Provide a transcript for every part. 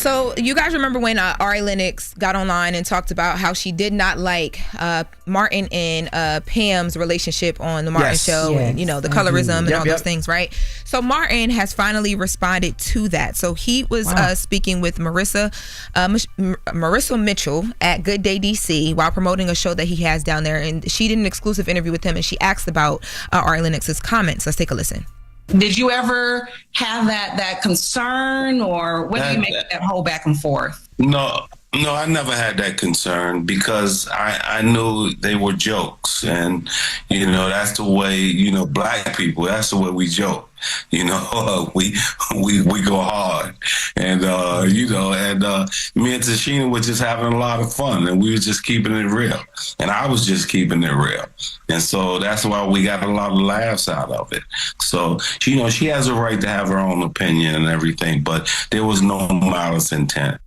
So you guys remember when Ari Lennox got online and talked about how she did not like Martin and Pam's relationship on the Martin show, and the colorism and all those things, right? So Martin has finally responded to that. So he was speaking with Marissa Mitchell at Good Day DC while promoting a show that he has down there, and she did an exclusive interview with him, and she asked about Ari Lennox's comments. Let's take a listen. Did you ever have that concern, or what do you make that whole back and forth? No, I never had that concern because I knew they were jokes, and that's the way black people. That's the way we joke. We go hard, and me and Tashina were just having a lot of fun, and we were just keeping it real, and I was just keeping it real, and so that's why we got a lot of laughs out of it. So she has a right to have her own opinion and everything, but there was no malice intent.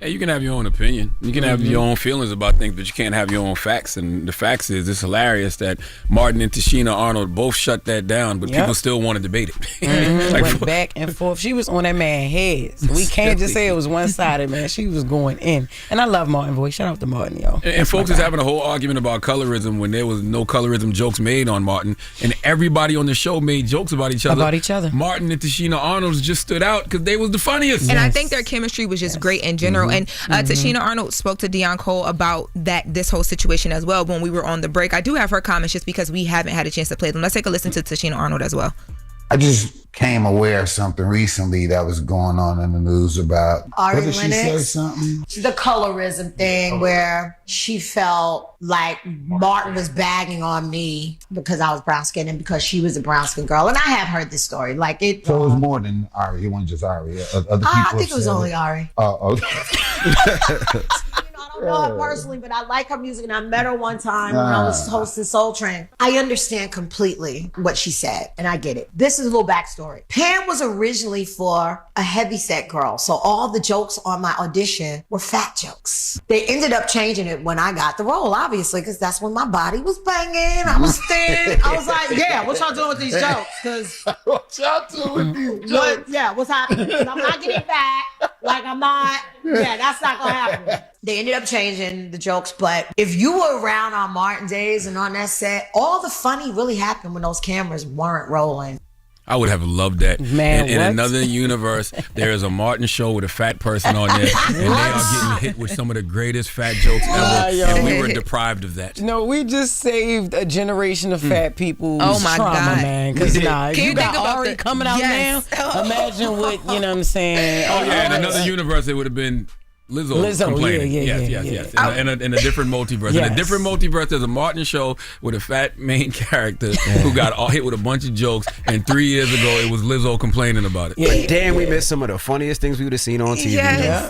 Yeah, you can have your own opinion. You can have your own feelings about things, but you can't have your own facts. And the facts is, it's hilarious that Martin and Tashina Arnold both shut that down, but people still want to debate it. Went back and forth. She was on that man's head. So we can't just say it was one-sided, man. She was going in. And I love Martin, boy. Shout out to Martin, yo. And folks is having a whole argument about colorism when there was no colorism jokes made on Martin. And everybody on the show made jokes about each other. Martin and Tashina Arnold just stood out because they was the funniest. And I think their chemistry was just great in general. And Tashina Arnold spoke to Deion Cole about this whole situation as well when we were on the break. I do have her comments just because we haven't had a chance to play them. Let's take a listen to Tashina Arnold as well. I just came aware of something recently that was going on in the news about Ari Lennox. She say something? The colorism thing where she felt like Martin was bagging on me because I was brown skinned and because she was a brown skinned girl. And I have heard this story. So it was more than Ari. It wasn't just Ari. Other people I think it was only Ari. Oh, okay. I don't know her personally, but I like her music, and I met her one time when I was hosting Soul Train. I understand completely what she said, and I get it. This is a little backstory. Pam was originally for a heavyset girl, so all the jokes on my audition were fat jokes. They ended up changing it when I got the role, obviously, because that's when my body was banging. I was thin. I was like, yeah, what y'all doing with these jokes? Because what y'all doing with these jokes? What's happening? 'Cause I'm not getting fat. Like, I'm not. Yeah, that's not going to happen. They ended up changing the jokes, but if you were around on Martin days and on that set, all the funny really happened when those cameras weren't rolling. I would have loved that. Man, in another universe, there is a Martin show with a fat person on there, and they are getting hit with some of the greatest fat jokes ever, and we were deprived of that. No, we just saved a generation of fat people. Oh my trauma, God, man! Because if you you got Ari coming out now, imagine what I'm saying. Oh yeah, in another universe, it would have been Lizzo complaining. Yes. In a different multiverse. Yes. In a different multiverse, there's a Martin show with a fat main character who got all hit with a bunch of jokes, and 3 years ago, it was Lizzo complaining about it. But damn, we missed some of the funniest things we would have seen on TV.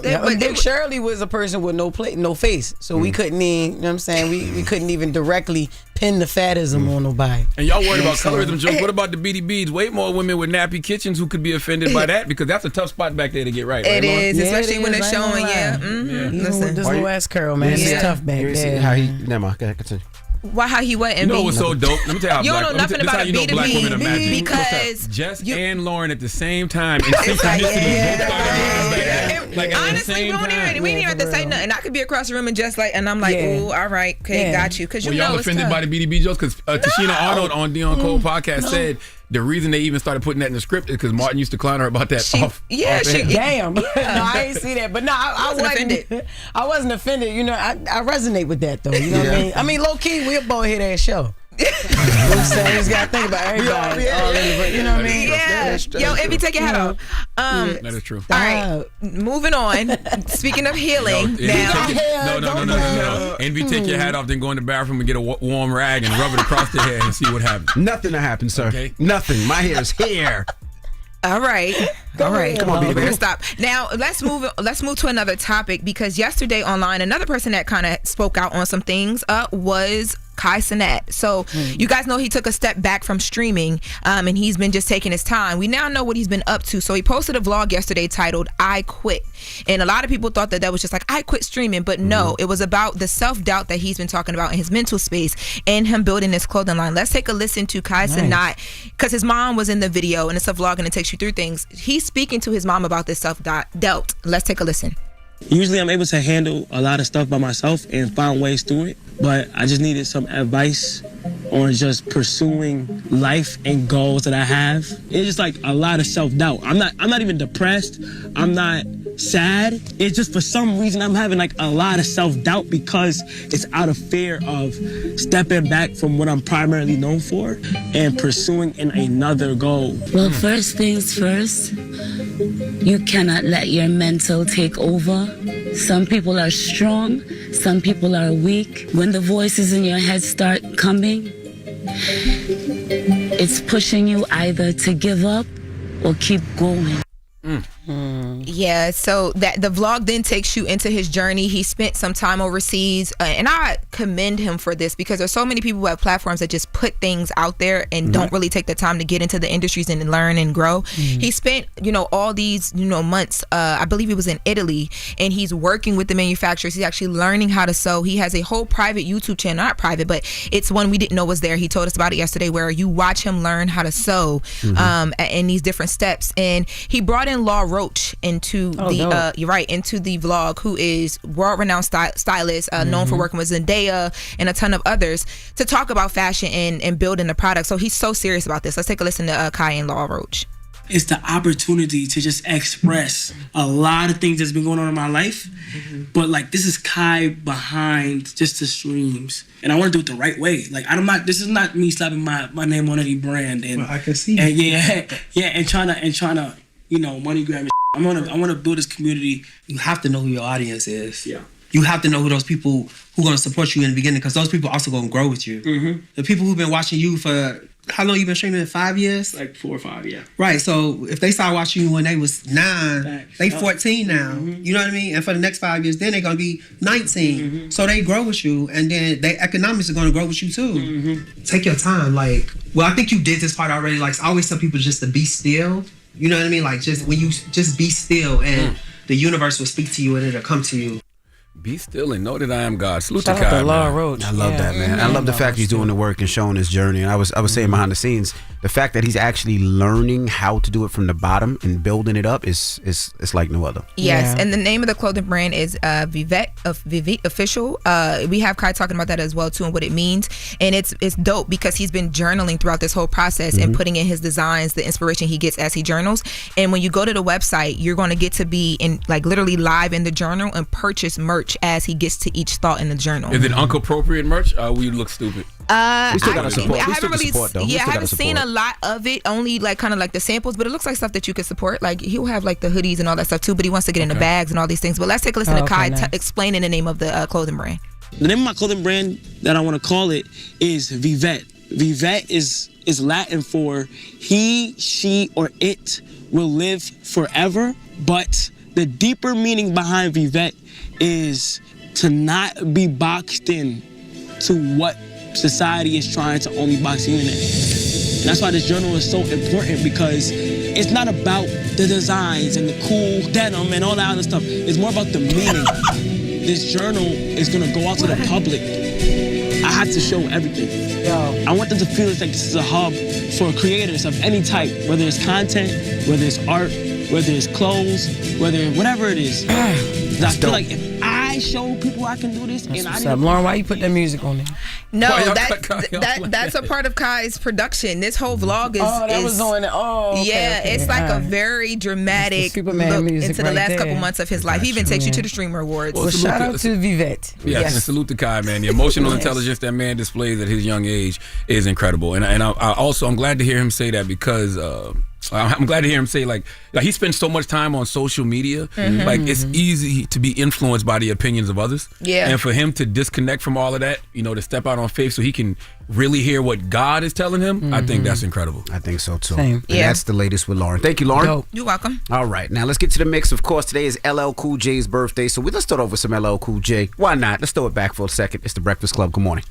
But Dick Shirley was a person with no face, so we couldn't even, you know what I'm saying, we couldn't even directly pin the fatism on nobody. And y'all worried about colorism jokes. What about the BDBs? Way more women with nappy kitchens who could be offended by that, because that's a tough spot back there to get right. It is, Yeah, especially when they're showing, Even with this little ass curl, man, it's tough back there. How he? Never mind. Go ahead, continue. Why? How he what? You know what's so dope? Let me tell you how you don't know nothing about a B2B because Jess and Loren at the same time in synchronicity. Honestly, we ain't even have to say nothing. I could be across the room and just and I'm like, oh, all right, okay, got you. Because y'all offended by the BDB jokes? Because Tashina Arnold on Deion Cole podcast said the reason they even started putting that in the script is because Martin used to clown her about that. Damn. No, I ain't see that. But no, I wasn't offended. I wasn't offended. You know, I resonate with that though. You know what I mean? I mean, low key, we're a bald head ass show. You know what I'm saying? You just gotta think about everybody. You know what I mean? Yeah. Yo, Envy, take your hat off. That is true. All right, moving on. Speaking of healing, No. Envy, take your hat off, then go in the bathroom and get a warm rag and rub it across the head and see what happens. Nothing to happen, sir. Okay. Nothing. My hair is hair. All right. Come on, baby. Better stop. Now let's move to another topic, because yesterday online, another person that kind of spoke out on some things was Cenat. So you guys know he took a step back from streaming, and he's been just taking his time. We now know what he's been up to. So he posted a vlog yesterday titled "I Quit," and a lot of people thought that was just like, I quit streaming, but no, it was about the self-doubt that he's been talking about in his mental space and him building his clothing line. Let's take a listen to Cenat, because his mom was in the video, and it's a vlog and it takes you through things. He's speaking to his mom about this self-doubt. Let's take a listen. Usually I'm able to handle a lot of stuff by myself and find ways through it, but I just needed some advice on just pursuing life and goals that I have. It's just like a lot of self-doubt. I'm not even depressed. I'm not sad. It's just for some reason I'm having like a lot of self-doubt because it's out of fear of stepping back from what I'm primarily known for and pursuing in another goal. Well, first things first, you cannot let your mental take over. Some people are strong, some people are weak. When the voices in your head start coming, it's pushing you either to give up or keep going. Yeah, so that the vlog then takes you into his journey. He spent some time overseas, and I commend him for this, because there's so many people who have platforms that just put things out there and don't really take the time to get into the industries and learn and grow. He spent all these months, I believe he was in Italy, and he's working with the manufacturers. He's actually learning how to sew. He has a whole private YouTube channel, not private, but it's one we didn't know was there. He told us about it yesterday, where you watch him learn how to sew in these different steps. And he brought in Roques into into the vlog, who is world-renowned stylist, known for working with Zendaya and a ton of others, to talk about fashion and building the product. So he's so serious about this. Let's take a listen to Kai and Roques. It's the opportunity to just express a lot of things that's been going on in my life. But like, this is Kai behind just the streams. And I want to do it the right way. Like, this is not me slapping my name on any brand. And I can see. And trying to money grab. I want to build this community. You have to know who your audience is. Yeah. You have to know who those people who are going to support you in the beginning, because those people are also going to grow with you. The people who've been watching you for, how long you been streaming? 5 years? Like 4 or 5, yeah. Right. So if they started watching you when they was 9, they 14 now. You know what I mean? And for the next 5 years, then they're going to be 19. So they grow with you, and then their economics are going to grow with you too. Take your time. I think you did this part already. Like, I always tell people just to be still. You know what I mean? Like, just when you just be still, and the universe will speak to you and it'll come to you. Be still and know that I am God. Salute Shout to Kai. out to Roques. I love that, man. I love the fact he's doing the work and showing his journey. And I was saying behind the scenes, the fact that he's actually learning how to do it from the bottom and building it up is like no other. Yes, and the name of the clothing brand is Vivet Official. We have Kai talking about that as well too, and what it means. And it's dope because he's been journaling throughout this whole process and putting in his designs, the inspiration he gets as he journals. And when you go to the website, you're going to get to be in, like, literally live in the journal and purchase merch as he gets to each thought in the journal. Is it appropriate merch? We look stupid. We still got to support. I haven't seen a lot of it, only like kind of like the samples, but it looks like stuff that you could support. Like, he'll have like the hoodies and all that stuff too, but he wants to get in the bags and all these things. But let's take a listen to Kai explaining the name of the clothing brand. The name of my clothing brand that I want to call it is Vivet. Vivet is Latin for he, she, or it will live forever. But the deeper meaning behind Vivet is to not be boxed in to what society is trying to only box you in it. And that's why this journal is so important, because it's not about the designs and the cool denim and all that other stuff. It's more about the meaning. This journal is gonna go out to the public. I had to show everything. I want them to feel like this is a hub for creators of any type, whether it's content, whether it's art, whether it's clothes, whatever it is. I feel like if I show people I can do this, Lauren, why you put that music on there? No, that's a part of Kai's production. This whole vlog is was on it. It's like a very dramatic look into the last couple months of his life. He even takes you to the Streamer Awards. Well, shout out to Vivet. Yes, and salute to Kai, man. The emotional intelligence that man displays at his young age is incredible. And I'm glad to hear him say that, because I'm glad to hear him say like he spends so much time on social media. Like, it's easy to be influenced by the opinions of others. Yeah. And for him to disconnect from all of that, to step out on faith so he can really hear what God is telling him, I think that's incredible. I think so too. Same. And that's the latest with Lauren. Thank you, Lauren. Dope. You're welcome. All right, now let's get to the mix. Of course, today is LL Cool J's birthday, so let's start off with some LL Cool J. Why not? Let's throw it back for a second. It's the Breakfast Club. Good morning.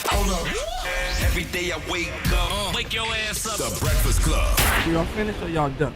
Hold up. Every day I wake up. Wake your ass up. The Breakfast Club. Y'all finished or y'all done?